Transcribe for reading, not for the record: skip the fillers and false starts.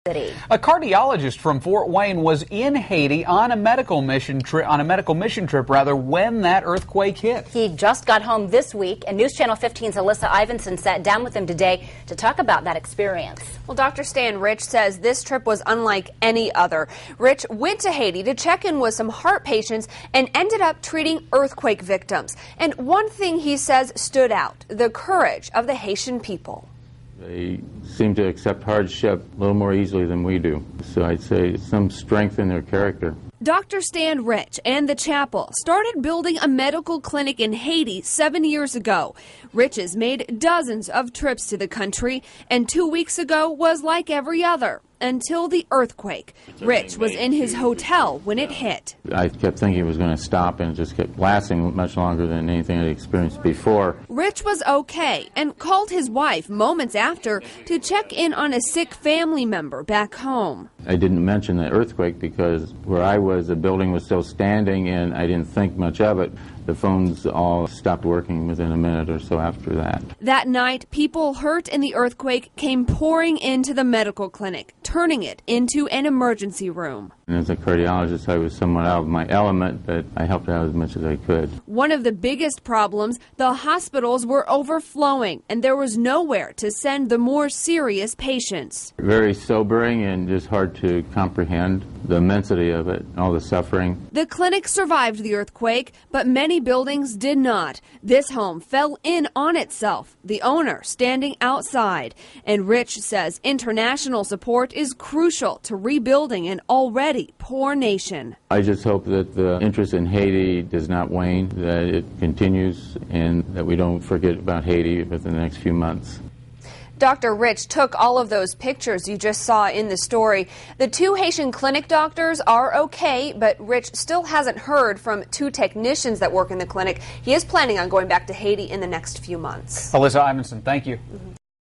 City. A cardiologist from Fort Wayne was in Haiti on a medical mission trip when that earthquake hit. He just got home this week, and News Channel 15's Alyssa Ivinson sat down with him today to talk about that experience. Well, Dr. Stan Rich says this trip was unlike any other. Rich went to Haiti to check in with some heart patients and ended up treating earthquake victims. And one thing he says stood out: the courage of the Haitian people. They seem to accept hardship a little more easily than we do. So I'd say some strength in their character. Dr. Stan Rich and the chapel started building a medical clinic in Haiti 7 years ago. Rich has made dozens of trips to the country, and 2 weeks ago was like every other until the earthquake. Rich was in his hotel when it hit. I kept thinking it was going to stop, and it just kept lasting much longer than anything I'd experienced before. Rich was okay and called his wife moments after to check in on a sick family member back home. I didn't mention the earthquake because where I was, the building was still standing, and I didn't think much of it. The phones all stopped working within a minute or so after that. That night, people hurt in the earthquake came pouring into the medical clinic, turning it into an emergency room. And as a cardiologist, I was somewhat out of my element, but I helped out as much as I could. One of the biggest problems, the hospitals were overflowing, and there was nowhere to send the more serious patients. Very sobering and just hard to comprehend the immensity of it, all the suffering. The clinic survived the earthquake, but many buildings did not. This home fell in on itself, the owner standing outside. And Rich says international support is crucial to rebuilding an already poor nation. I just hope that the interest in Haiti does not wane, that it continues, and that we don't forget about Haiti within the next few months. Dr. Rich took all of those pictures you just saw in the story. The 2 Haitian clinic doctors are okay, but Rich still hasn't heard from 2 technicians that work in the clinic. He is planning on going back to Haiti in the next few months. Alyssa Ivinson, thank you.